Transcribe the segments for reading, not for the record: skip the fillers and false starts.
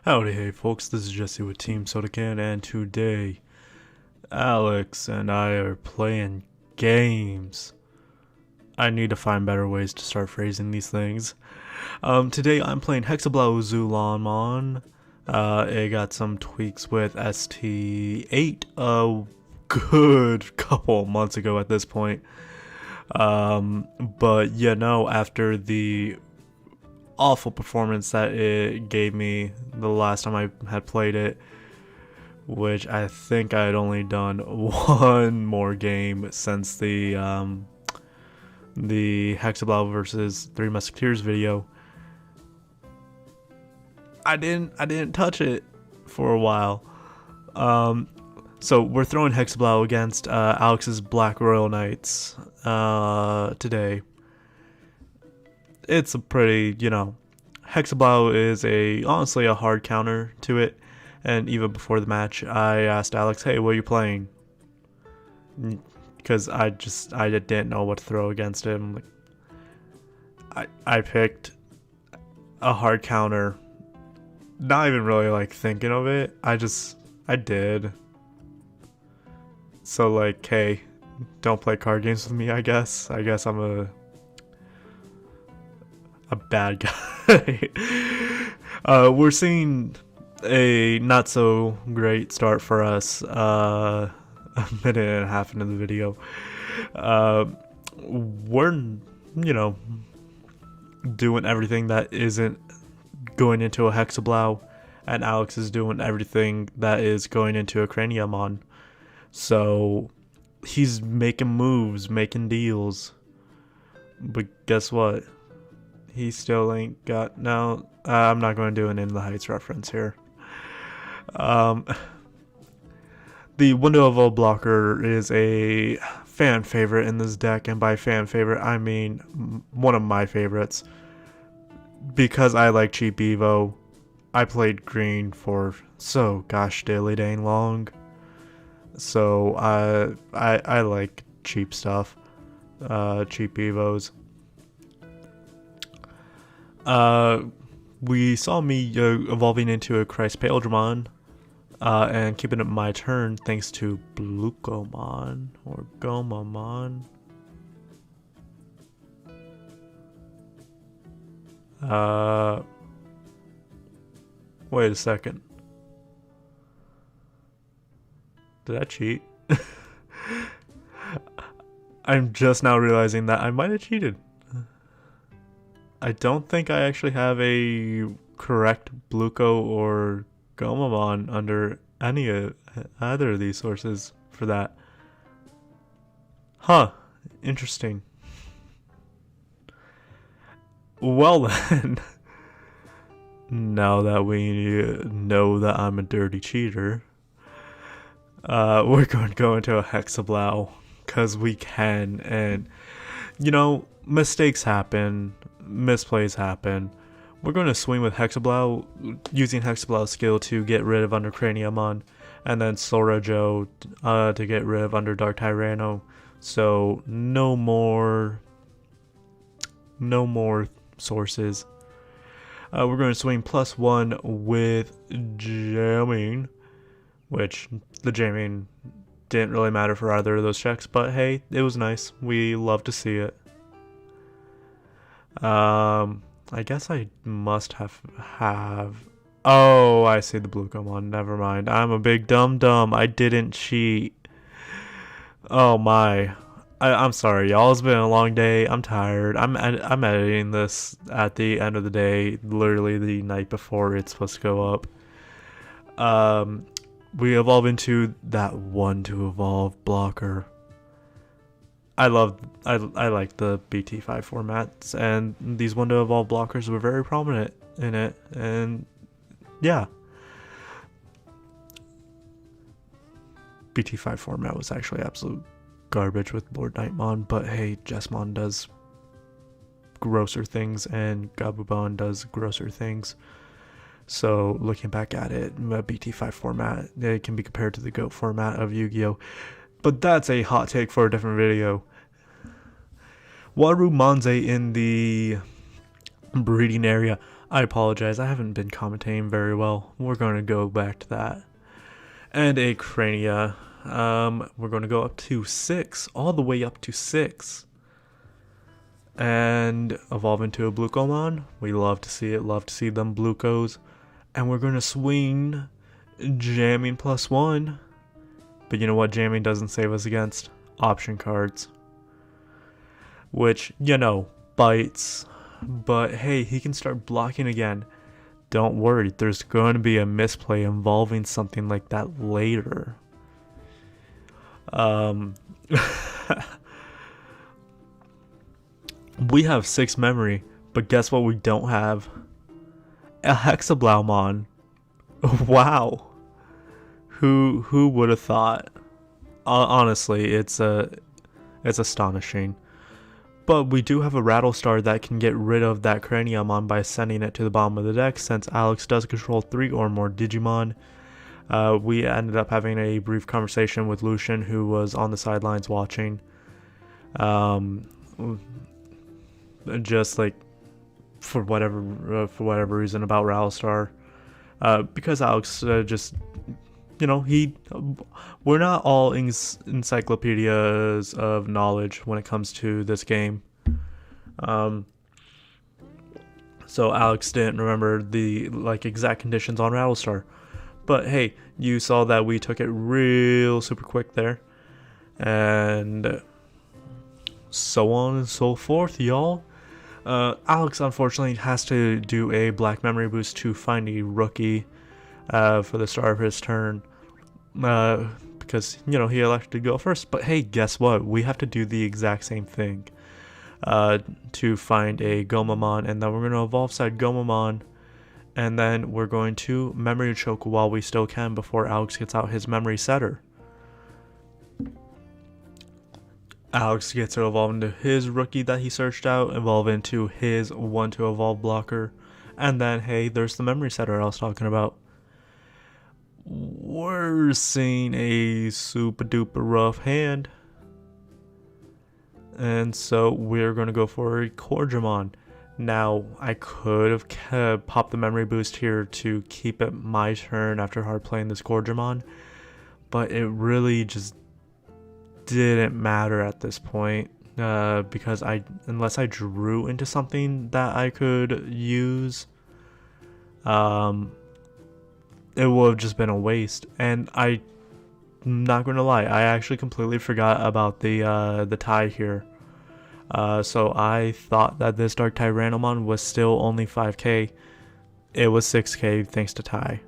Howdy, hey folks, this is Jesse with Team SodaKan, and today Alex and I are playing games. I need to find better ways to start phrasing these things. Today I'm playing HexeAzulong. It got some tweaks with ST8 a good couple months ago at this point. But after the awful performance that it gave me the last time I had played it, which I think I had only done one more game since the HexeAzulong versus Three Musketeers video. I didn't touch it for a while. So we're throwing HexeAzulong against Alex's Black Royal Knights today. It's a pretty, HexeAzulong is honestly a hard counter to it. And even before the match, I asked Alex, "Hey, what are you playing?" Because I didn't know what to throw against him. I picked a hard counter, not even really thinking of it. I did. So hey, don't play card games with me. I guess I'm a bad guy. We're seeing a not so great start for us a minute and a half into the video. We're doing everything that isn't going into a HexeAzulong, and Alex is doing everything that is going into a Craniamon. So he's making moves, making deals, but guess what? He still ain't got... No, I'm not going to do an In the Heights reference here. The Window of a Blocker is a fan favorite in this deck, and by fan favorite, I mean one of my favorites. Because I like cheap Evo, I played green for so gosh dilly dang long. So I like cheap stuff, cheap Evos. We saw me evolving into a Christ Paildramon, and keeping up my turn thanks to Blucomon or Gomamon. Wait a second. Did I cheat? I'm just now realizing that I might have cheated. I don't think I actually have a correct Bluco or Gomamon under either of these sources for that. Huh. Interesting. Well then, now that we know that I'm a dirty cheater, we're going to go into a HexeAzulong because we can, and mistakes happen, misplays happen. We're going to swing with HexeAzulong, using HexeAzulong's skill to get rid of Under Craniamon, and then Sorojo to get rid of Under Dark Tyranno. So no more sources. We're going to swing +1 with jamming, which the jamming didn't really matter for either of those checks, but hey, it was nice. We love to see it. I guess I must have... Oh, I see the Blucomon. Never mind. I'm a big dumb. I didn't cheat. Oh my. I'm sorry, y'all. It's been a long day. I'm tired. I'm editing this at the end of the day, literally the night before it's supposed to go up. We evolve into that one to evolve blocker. I like the BT5 formats, and these one to evolve blockers were very prominent in it, and yeah. BT5 format was actually absolute garbage with Lord Nightmon, but hey, Jesmon does grosser things and Gabubon does grosser things. So looking back at it, a BT5 format, it can be compared to the GOAT format of Yu-Gi-Oh! But that's a hot take for a different video. Waru Manze in the breeding area. I apologize, I haven't been commentating very well. We're going to go back to that. And a Crania. We're going to go up to 6, all the way up to 6. And evolve into a Blucomon. We love to see it, love to see them Blucos. And we're going to swing jamming +1. But you know what jamming doesn't save us against? Option cards. Which, bites. But hey, he can start blocking again. Don't worry, there's going to be a misplay involving something like that later. We have 6 memory, but guess what we don't have? A HexeAzulong. Wow. Who would have thought? Honestly, it's astonishing. But we do have a Rattlestar that can get rid of that Craniamon by sending it to the bottom of the deck, since Alex does control 3 or more Digimon. We ended up having a brief conversation with Lucian, who was on the sidelines watching. Just like for whatever reason about Rattlestar. Because Alex we're not all encyclopedias of knowledge when it comes to this game. So Alex didn't remember the exact conditions on Rattlestar. But hey, you saw that we took it real super quick there. And so on and so forth, y'all. Alex unfortunately has to do a black memory boost to find a rookie for the start of his turn, because he elected to go first. But hey, guess what? We have to do the exact same thing to find a Gomamon, and then we're going to evolve side Gomamon, and then we're going to memory choke while we still can before Alex gets out his memory setter. Alex gets to evolve into his rookie that he searched out, evolve into his 1-to evolve blocker, and then hey, there's the memory setter I was talking about. We're seeing a super duper rough hand, and so we're going to go for a Corgimon. Now, I could have popped the memory boost here to keep it my turn after hard playing this Corgimon, but it really just didn't matter at this point, because unless I drew into something that I could use, it would have just been a waste. And I'm not going to lie, I actually completely forgot about the tie here. So I thought that this Dark Tyrannomon was still only 5k. It was 6k thanks to tie.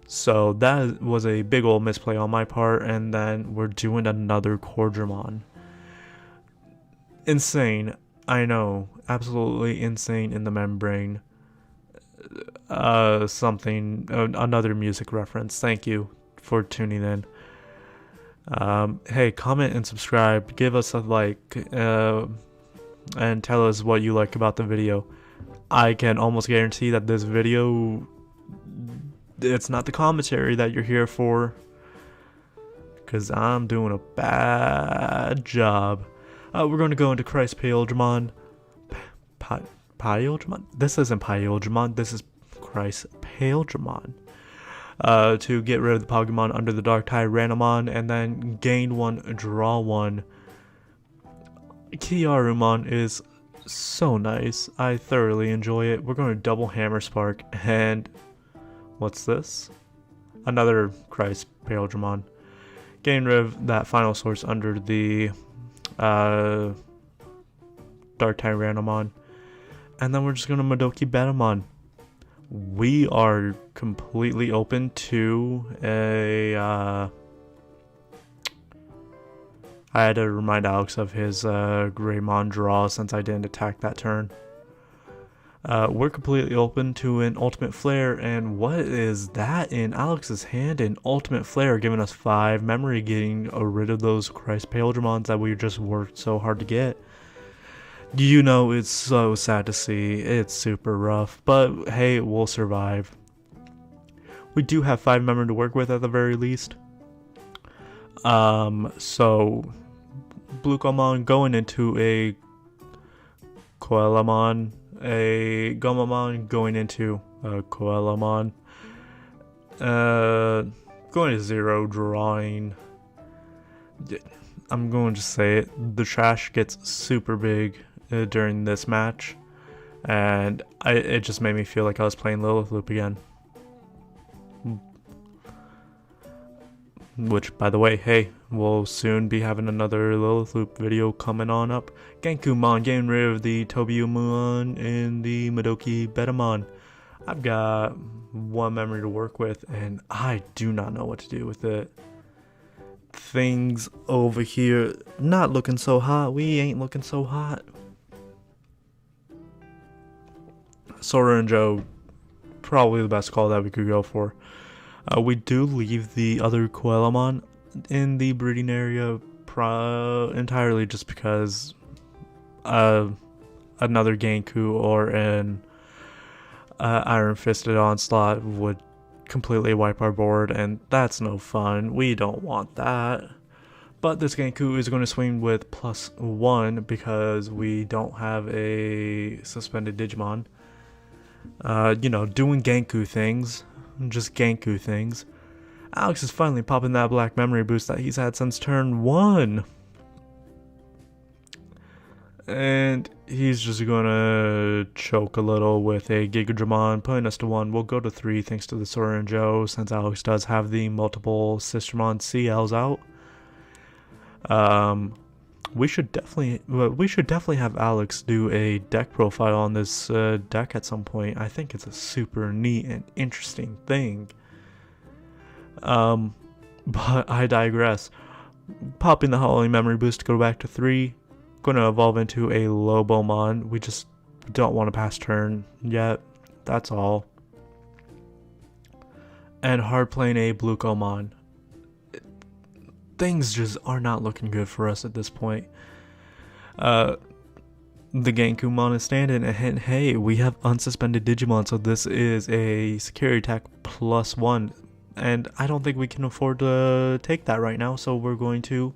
So that was a big old misplay on my part, and then we're doing another Corgimon. Insane, I know, absolutely insane in the membrane. Another music reference. Thank you for tuning in. Hey, comment and subscribe, give us a like, and tell us what you like about the video. I can almost guarantee that this video, it's not the commentary that you're here for, because I'm doing a bad job. We're going to go into Christ Paildramon. Paildramon? This isn't Paildramon, this is Christ Paildramon. To get rid of the Pokemon under the Dark Tyrannomon, and then gain 1, draw 1. Kiarumon is so nice. I thoroughly enjoy it. We're going to double Hammer Spark, and what's this? Another Christ Paildramon. Gain rid of that final source under the Dark Tyrannomon. And then we're just going to Madoki Betamon. We are completely open to a... I had to remind Alex of his Greymon draw since I didn't attack that turn. We're completely open to an Ultimate Flare, and what is that in Alex's hand? An Ultimate Flare giving us 5 memory, getting rid of those Christ Paildramons that we just worked so hard to get. It's so sad to see. It's super rough, but hey, we'll survive. We do have 5 memory to work with at the very least. So Blucomon going into a Coelamon, a Gomamon going into a Coelamon. Going to 0, drawing. I'm going to say it. The trash gets super big during this match, and it just made me feel like I was playing Lilith Loop again. Which, by the way, hey, we'll soon be having another Lilith Loop video coming on up. Genkumon, getting rid of the Tobyumon and the Madoki Betamon. I've got one memory to work with, and I do not know what to do with it. Things over here not looking so hot. We ain't looking so hot. Sora and Joe, probably the best call that we could go for. We do leave the other Coelamon in the breeding area entirely just because another Genku or an Iron Fisted Onslaught would completely wipe our board, and that's no fun. We don't want that. But this Genku is going to swing with +1 because we don't have a suspended Digimon. You know, doing Genku things. Just Genku things. Alex is finally popping that black memory boost that he's had since turn 1. And he's just gonna choke a little with a Gigadramon, putting us to 1. We'll go to 3 thanks to the Sora and Joe, since Alex does have the multiple Sistermon CLs out. We should definitely have Alex do a deck profile on this deck at some point. I think it's a super neat and interesting thing. But I digress. Popping the Howdy memory boost to go back to 3. Going to evolve into a Lobomon. We just don't want to pass turn yet. That's all. And hard playing a Blucomon. Things just are not looking good for us at this point. The Genkumon is standing, and hey, we have unsuspended Digimon, so this is a security attack +1, and I don't think we can afford to take that right now, so we're going to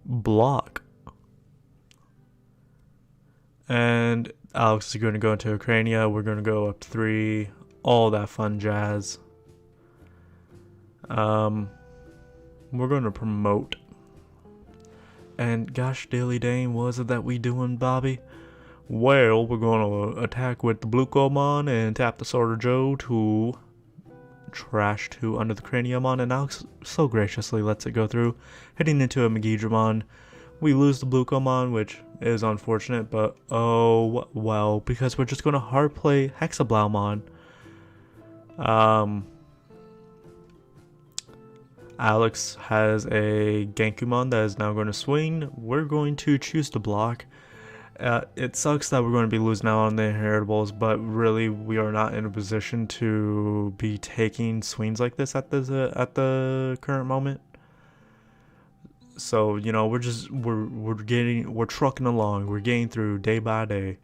block. And Alex is going to go into a Crania. We're going to go up 3, all that fun jazz. We're going to promote. And gosh dilly dang, was it that we doing, Bobby? Well, we're going to attack with the Blucomon and tap the Sword of Joe to trash 2 under the Craniumon, and Alex so graciously lets it go through, hitting into a Megidramon. We lose the Blucomon, which is unfortunate, but oh well, because we're just going to hard play Hexablaumon. Alex has a Genkumon that is now going to swing. We're going to choose to block. It sucks that we're going to be losing out on the inheritables, but really we are not in a position to be taking swings like this at the current moment. So, you know, we're trucking along. We're getting through day by day.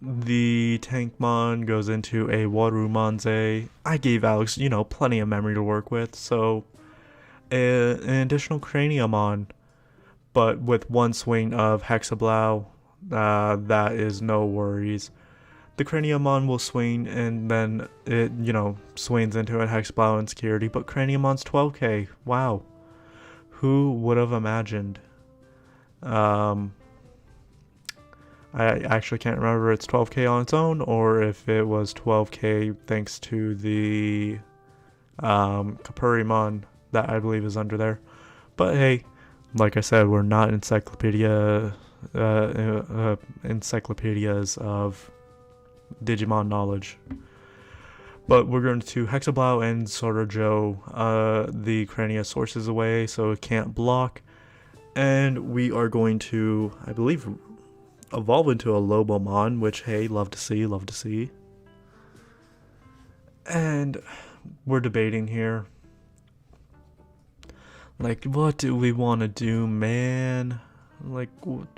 The Tankmon goes into a Warumanze. I gave Alex, you know, plenty of memory to work with, so an additional Craniumon, but with 1 swing of Hexablau, that is no worries. The Craniumon will swing, and then it, you know, swings into a Hexablau and security, but Craniumon's 12k. Wow. Who would have imagined? I actually can't remember if it's 12k on its own or if it was 12k thanks to the Kapurimon that I believe is under there. But hey, like I said, we're not encyclopedias of Digimon knowledge. But we're going to Hexablau and Sword of Joe. The Crania sources away, so it can't block. And we are going to, I believe, evolve into a Lobomon, which, hey, love to see. And we're debating here. Like, what do we want to do, man? Like, what?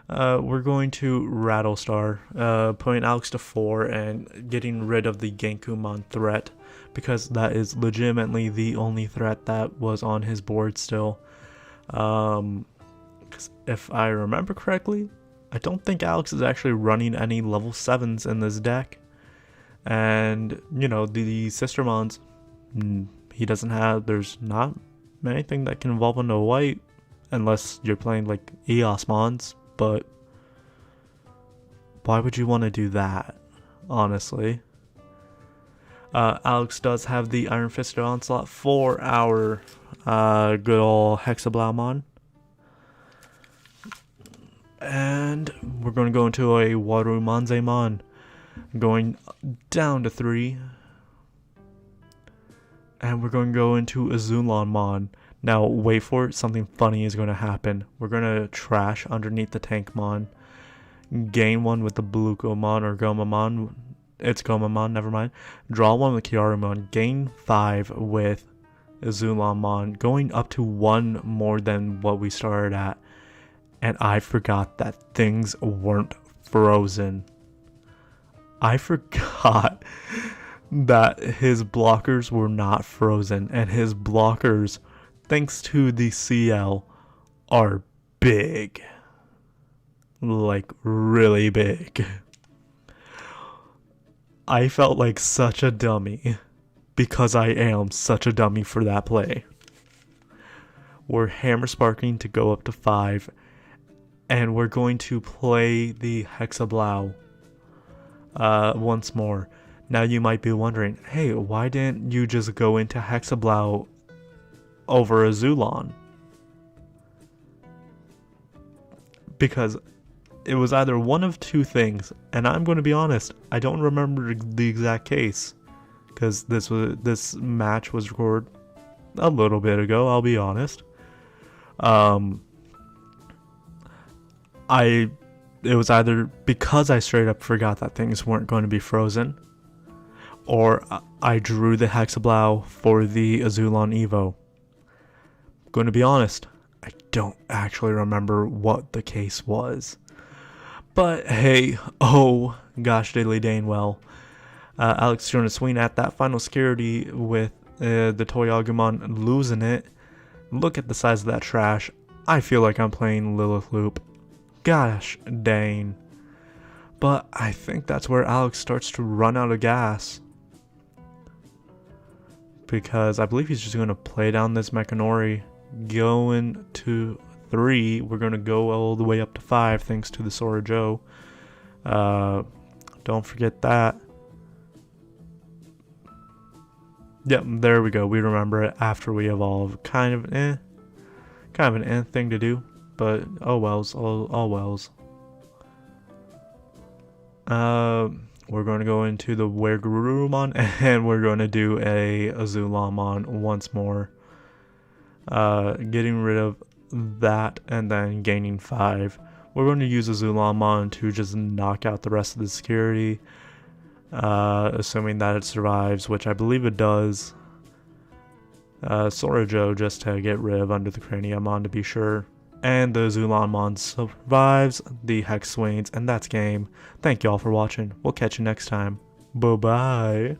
We're going to Rattlestar, putting Alex to 4 and getting rid of the Genkumon threat, because that is legitimately the only threat that was on his board still. 'Cause if I remember correctly, I don't think Alex is actually running any level 7s in this deck. And, you know, the sister mons, he doesn't have, there's not anything that can evolve into white unless you're playing like EOS mons, but why would you want to do that, honestly? Alex does have the Iron Fisted Onslaught for our good old HexeAzulong. And we're going to go into a Wateru Manzemon, going down to 3. And we're going to go into Azulongmon. Now, wait for it, something funny is going to happen. We're going to trash underneath the Tankmon, gain 1 with the Blucomon or Gomamon. It's Gomamon, never mind. Draw 1 with Kiarumon, gain 5 with Azulongmon, going up to 1 more than what we started at. And I forgot that things weren't frozen. I forgot that his blockers were not frozen. And his blockers, thanks to the CL, are big. Like, really big. I felt like such a dummy. Because I am such a dummy for that play. We're Hammer Sparking to go up to 5. And we're going to play the HexeBlau once more. Now you might be wondering, hey, why didn't you just go into HexeBlau over Azulong? Because it was either one of two things, and I'm going to be honest, I don't remember the exact case. Because this match was recorded a little bit ago, I'll be honest. It was either because I straight up forgot that things weren't going to be frozen, or I drew the HexeBlau for the Azulong Evo. I'm going to be honest, I don't actually remember what the case was. But hey, oh gosh diddly dang well. Alex trying to swing at that final security with the Toyagumon losing it. Look at the size of that trash. I feel like I'm playing Lilith Loop. Gosh dang. But I think that's where Alex starts to run out of gas. Because I believe he's just going to play down this Mechanori. Going to 3. We're going to go all the way up to 5 thanks to the Sora Joe. Don't forget that. Yep, there we go. We remember it after we evolve. Kind of an thing to do. But oh wells, all wells. We're going to go into the Weregurumon and we're going to do a Azulongmon once more. Getting rid of that and then gaining 5. We're going to use Azulongmon to just knock out the rest of the security. Assuming that it survives, which I believe it does. Sora Joe just to get rid of Under the Craniumon to be sure. And the Azulongmon survives the Hex Swains, and that's game. Thank y'all for watching. We'll catch you next time. Bye-bye.